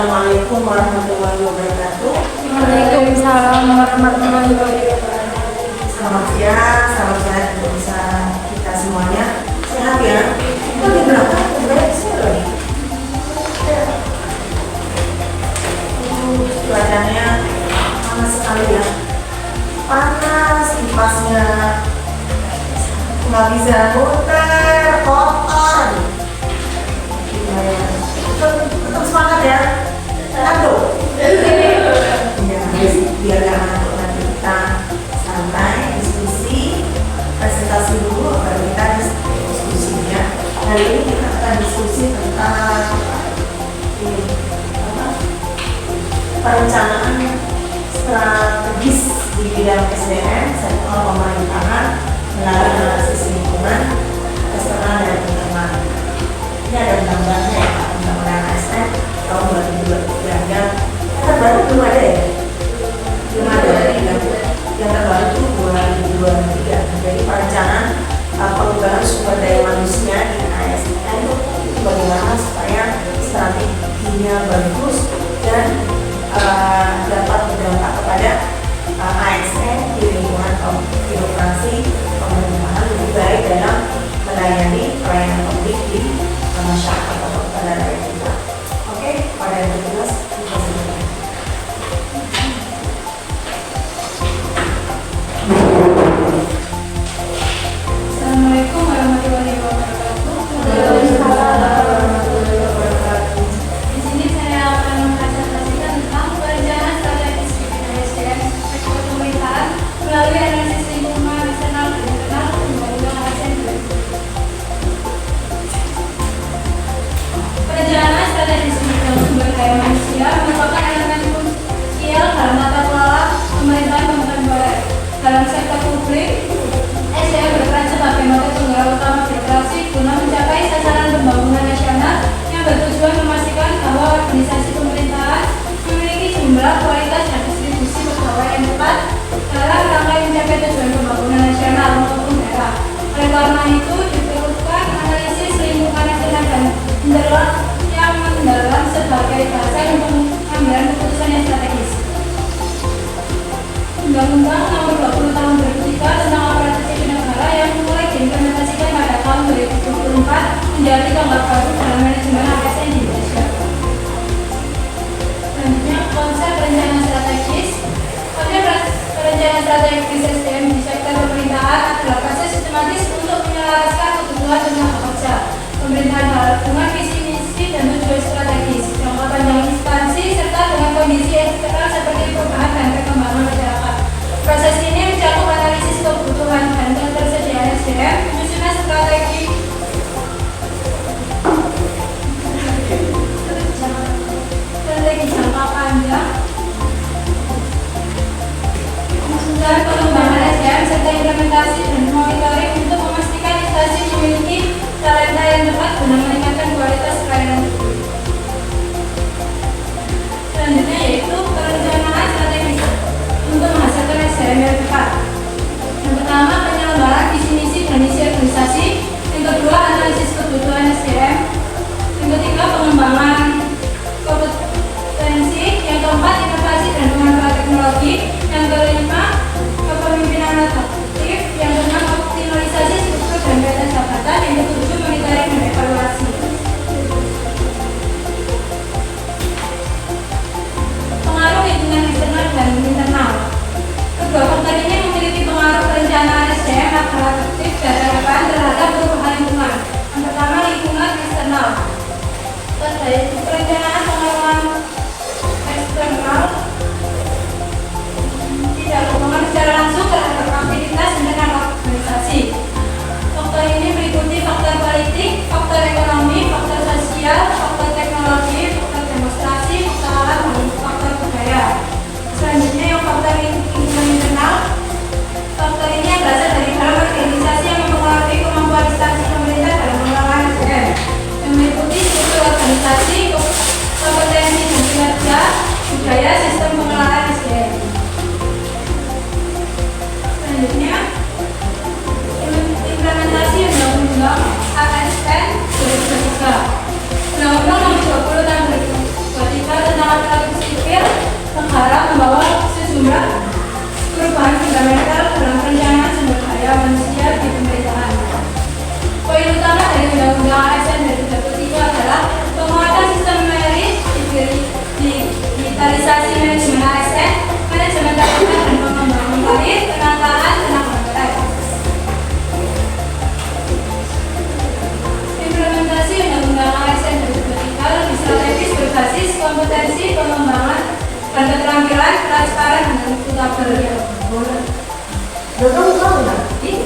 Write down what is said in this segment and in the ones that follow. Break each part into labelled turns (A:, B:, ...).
A: Assalamualaikum warahmatullahi wabarakatuh.
B: Waalaikumsalam warahmatullahi wabarakatuh.
A: Selamat siang, salam sehat untuk bisa kita semuanya. Sehat ya? Kok di belakang banyak sekali. Cuacanya panas sekali ya. Panas, kipasnya nggak bisa muter, kotor. Tetap semangat ya. Aduh. Ya, biar gak ngantuk nanti kita santai, diskusi, presentasi dulu, baru kita diskusinya. Hari ini kita akan diskusi tentang perencanaan strategis di bidang SDM, sektor pemerintahan, melalui analisis lingkungan, eksternal dan internal. Ini ada undang-undangnya ya Pak, Undang-Undang ASN tahun 2023 yang terbaru belum ada ya? Belum ada yang terbaru itu 2023. Jadi perencanaan pengembangan sumber daya manusia di ASN itu bagaimana supaya strateginya bagus dan dapat berdampak kepada ASN di lingkungan birokrasi pemerintahan lebih baik dalam melayani pelayanan publik di masyarakat atau kepada rakyat kita. Oke, pada yang jelas kita silakan.
B: Assalamualaikum warahmatullahi wabarakatuh.
A: Waalaikumsalam warahmatullahi wabarakatuh.
B: Di sini saya akan mempresentasikan tentang perencanaan strategis di bidang SDM sektor pemerintahan melalui analisis lingkungan eksternal dan internal Undang-Undang ASN. Perencanaan strategis di bidang sumber daya manusia merupakan elemen krusial dalam tata kelola pemerintahan pemerintahan baik. Dalam sektor publik, SDM berperan sebagai motor penggerak utama birokrasi guna mencapai sasaran pembangunan nasional yang bertujuan memastikan bahwa organisasi pemerintahan memiliki jumlah, kualitas, dan distribusi pegawai yang tepat dalam rangka mencapai tujuan pembangunan nasional maupun daerah. Oleh karena itu, diperlukan analisis lingkungan eksternal dan internal yang mendalam sebagai dasar untuk pengambilan keputusan yang strategis. Undang-Undang Nomor 20 Tahun 2003 tentang aparatur sipil negara yang mulai diimplementasikan pada tahun 2024 menjadi tonggak baru dalam manajemen ASN di Indonesia. Selanjutnya, konsep perencanaan strategis. Konsep perencanaan strategis SDM di sektor pemerintahan adalah proses sistematis untuk menyelaraskan kebutuhan tenaga kerja pemerintahan dengan visi misi dan tujuan strategis, jangka panjang instansi serta dengan kondisi eksternal seperti perubahan dan perkembangan masyarakat. Proses ini mencakup analisis kebutuhan dan ketersediaan SDM, penyusunan strategi jangka panjang, penyusunan pengembangan SDM serta implementasi dan monitoring untuk memastikan instansi memiliki talenta yang tepat guna meningkatkan kualitas pelayanan publik. Selanjutnya yaitu perencanaan strategis untuk menghasilkan SDM yang tepat. Yang pertama, penyelenggaraan visi misi dan misi organisasi. Yang kedua, analisis kebutuhan SDM. Yang ketiga, pengembangan kompetensi. Yang keempat, inovasi dan pemanfaatan teknologi. Yang kelima, kepemimpinan adaptif. Yang keenam, optimalisasi struktur dan kaitan jabatan. Yang ketujuh, monitoring dan evaluasi. Pengaruh lingkungan eksternal dan internal. Kedua faktor ini memiliki pengaruh perencanaan SDM agar efektif dan relevan terhadap perubahan lingkungan. Yang pertama, lingkungan eksternal. Terkait perencanaan pengaruhan eksternal tidak dan keterampilan, transparan, dan akuntabel.
A: Boleh. Udah kamu tahu nggak? Ini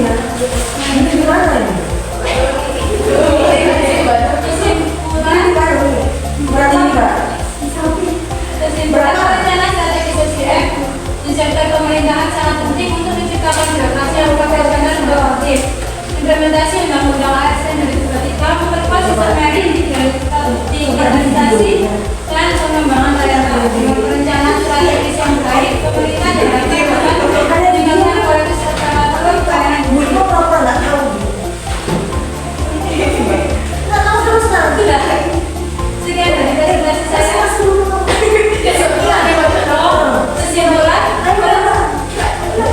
A: ya. Ini gimana ini? Ini baru ini. Berapa mbak?
B: Kesimpulan rencana strategi SDM di sektor pemerintahan sangat penting untuk menciptakan birokrasi yang profesional dan produktif. Implementasi undang-undang ASN 2023 memperkuat sistem merit digitalisasi dan pengembangan layanan dengan perencanaan strategis yang baik. Pemerintah dapat meningkatkan kualitas serta pelayanan
A: Bu Ibu apa nggak tahu? Nggak tahu terus nanti.
B: sudah. Sekian dari presentasi saya. Kesimpulan,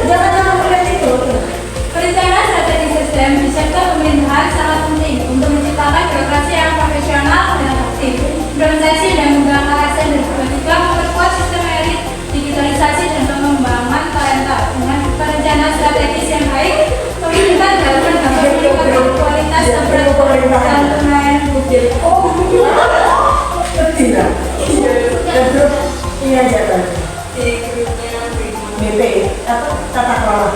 A: Jangan melihat itu.
B: perencanaan strategi SDM di sektor pemerintahan sangat penting untuk menciptakan birokrasi yang profesional dan aktif. Implementasi undang-undang ASN 2023 memperkuat sistem merit, digitalisasi dan pengembangan talenta. Dengan perencanaan strategis yang baik, pemerintah dapat meningkatkan kualitas dan pelayanan publik.
A: Oh, tidak. Dan grup ini aja kan. BP apa tata kelola.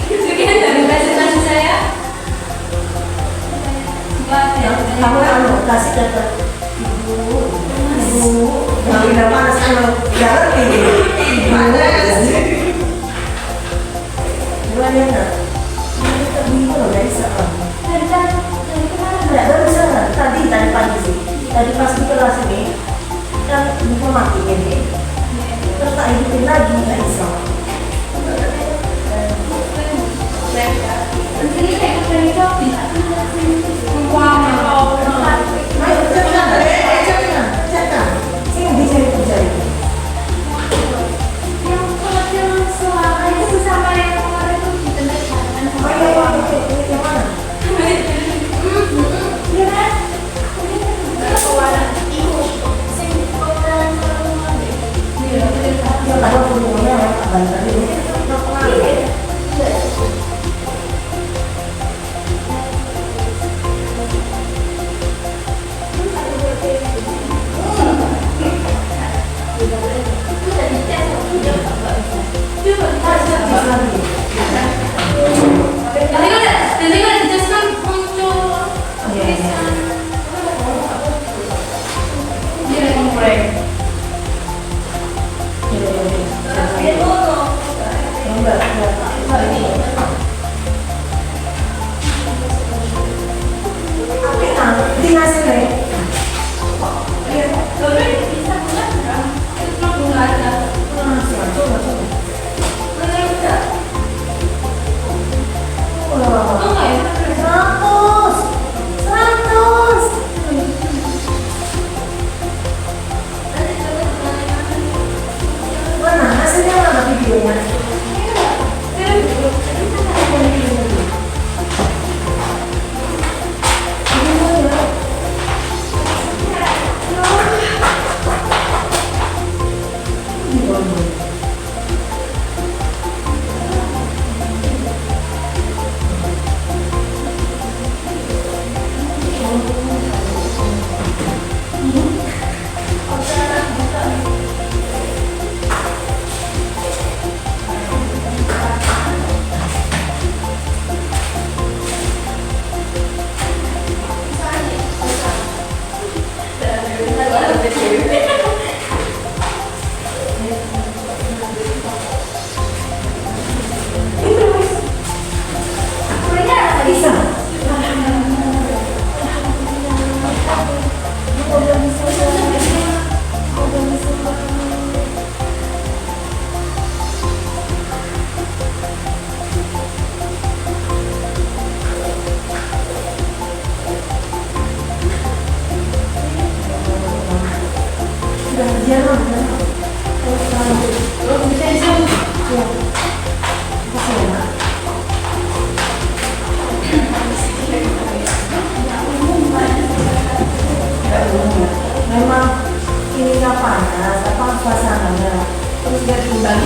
B: Sekian dari presentasi saya.
A: Kamu kasih data ibu yang tidak panas kalau jalan ini gimana ya nak? Ini terbingung loh dari sekarang. Tidak baru sana tadi pagi sih. Tadi pas di kelas ini kan buku mati ini. Terus tak hidupin lagi nggak bisa. Ayo cekan. Sini dicari cari. Oh iya, yang mana? Yang tahu punya abang tadi.
B: Nanti kan dijelaskan muncul tulisan. Memang ini panas, apa suasananya terus dia timbang.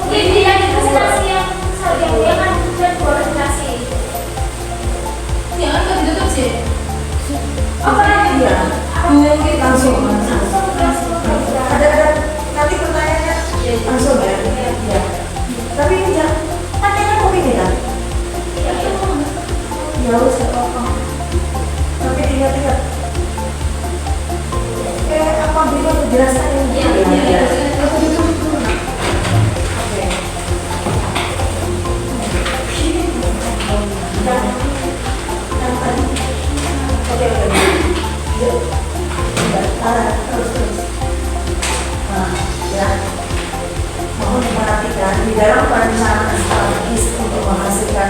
C: Mungkin dia di presentasi yang dia kan dua presentasi.
B: Ya kan udah ditutup sih.
A: Apa lagi dia?
B: Mungkin
A: Langsung.
C: Ada
A: Ada nanti pertanyaannya langsung ya. Iya. Tapi ini ya, tanya mau ini kan? Ya harus apa? Tapi ingat-ingat. Apa bisa menjelaskan ini?
B: Iya.
A: Aku dulu. Oke. Yang tadi. Oke. Yuk. Terus. Nah, ya. Mohon diperhatikan di dalam perencanaan strategis untuk menghasilkan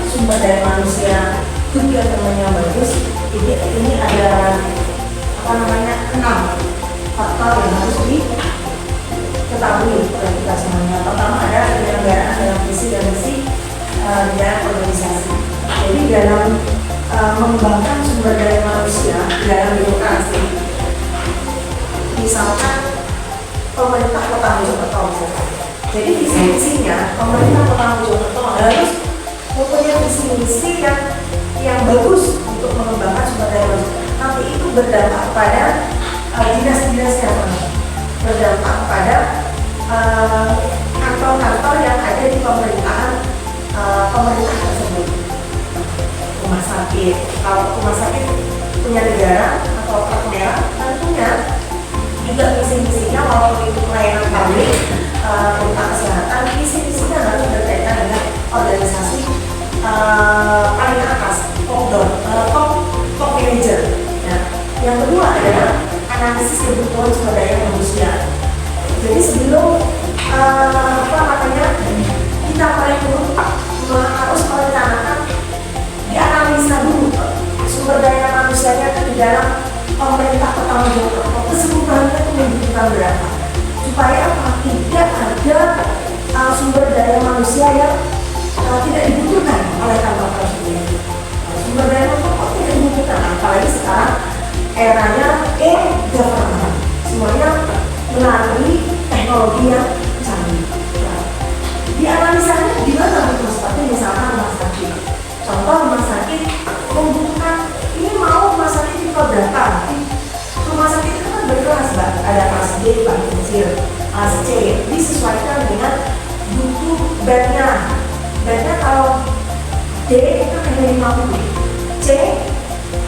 A: sumber daya manusia government yang bagus. Ini ada 6 faktor yang harus diketahui oleh kita semuanya. Pertama ada penyelenggaraan dalam visi dan misi di dalam organisasi. Jadi dalam mengembangkan sumber daya manusia di dalam birokrasi, misalkan pemerintah Kota Mojokerto misalkan. Jadi visi misinya pemerintah Kota Mojokerto harus mempunyai visi misi yang bagus untuk mengembangkan sumber daya manusia. Nanti itu berdampak pada dinas-dinasnya, berdampak pada kantor-kantor yang ada di pemerintahan pemerintah tersebut. Rumah sakit, kalau rumah sakit punya negara atau plat merah, tentunya juga visi-misinya walaupun itu pelayanan publik, tentang kesehatan, visi-misinya harus berkaitan dengan organisasi paling atas, top manager. Nah, yang kedua adalah analisis kebutuhan sumber daya manusia. Jadi sebelum kita harus merencanakan, dianalisa dulu sumber daya manusianya itu di dalam pemerintah Kota Mojokerto keseluruhannya itu membutuhkan berapa, supaya tidak ada sumber daya manusia yang tidak dibutuhkan oleh kantor tersebut. Sumber daya manusia tidak dibutuhkan, apalagi sekarang eranya e-government, semuanya melalui teknologi yang canggih. Dianalisanya gimana gitu, seperti misalkan rumah sakit. Contoh rumah sakit membutuhkan, ini mau rumah sakit tipe berapa? Rumah sakit itu kan berkelas, Mbak. Ada kelas D, paling kecil, kelas C, disesuaikan dengan butuh bednya. Bednya kalau D itu hanya 50, C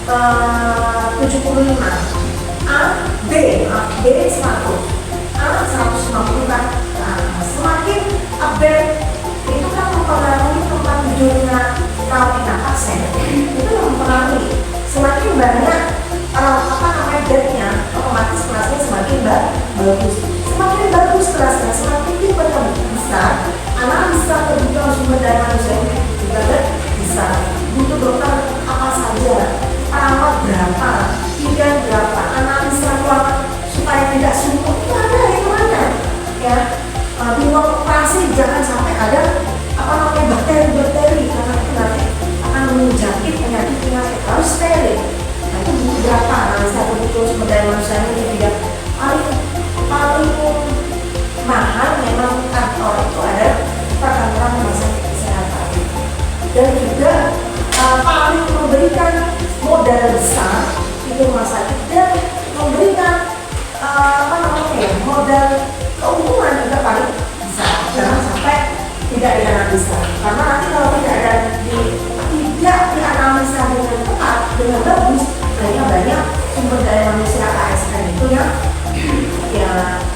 A: 75, B 100, A 150 kan. Nah, semakin update itu kan mempengaruhi tempat tidurnya rawat inap pasien, itu mempengaruhi. Semakin banyak bednya, otomatis kelasnya semakin bagus. Semakin bagus kelasnya, semakin tipe besar, analisa kebutuhan sumber daya manusia juga besar. Butuh dokter apa saja, perawat berapa, bidan berapa, analisa ruangan supaya tidak suntuk, itu ada hitungannya. Ya, di ruang operasi jangan sampai ada bakteri-bakteri, karena itu nanti akan menjangkit penyakit harus steril. Nah, itu butuh berapa analisa kebutuhan sumber daya manusia ini tidak paling mahal. Memang kantor itu ada perkantoran rumah sakit kesehatan, dan juga paling memberikan modal besar itu rumah sakit, dan memberikan modal keuntungan juga paling besar. Jangan sampai tidak dianalisa, karena nanti kalau tidak dianalisa dengan tepat, dengan bagus, hanya banyak sumber daya manusia ASN itu yang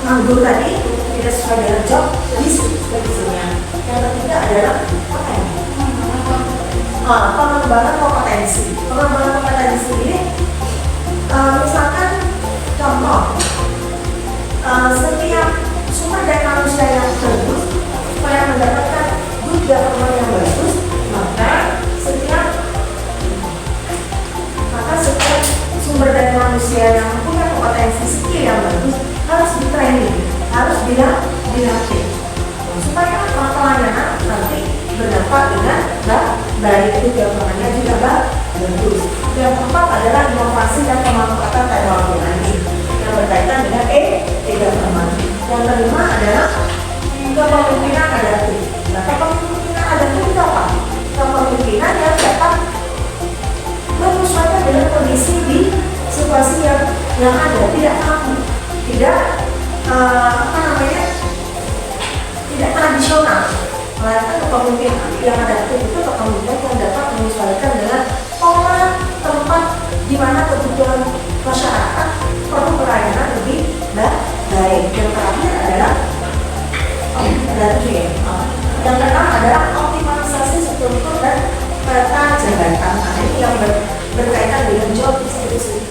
A: nganggur tadi itu tidak sesuai dengan job description-nya. Yang ketiga adalah pengembangan kompetensi. Pengembangan kompetensi ini misalkan contoh, setiap sumber daya manusia yang bagus supaya mendapatkan good government yang bagus, maka setiap sumber daya manusia yang punya kompetensi skill yang bagus harus di-training, harus dilatih, supaya pelayanan nanti berdampak dengan baik, itu government-nya juga bagus. Yang keempat adalah inovasi dan pemanfaatan teknologi yang berkaitan dengan e-government. Yang kelima adalah kepemimpinan adaptif. Nah, kepemimpinan adaptif itu apa? Kepemimpinan yang dapat menyesuaikan dengan kondisi di situasi yang ada, tidak kaku, tidak tidak tradisional. Melainkan kepemimpinan yang adaptif itu kepemimpinan yang dapat menyesuaikan dengan pola tempat di mana kebutuhan masyarakat perlu pelayanan lebih baik. Yang terakhir adalah yang keenam adalah optimalisasi struktur dan peta jabatan. Nah, ini yang berkaitan dengan job distribusi.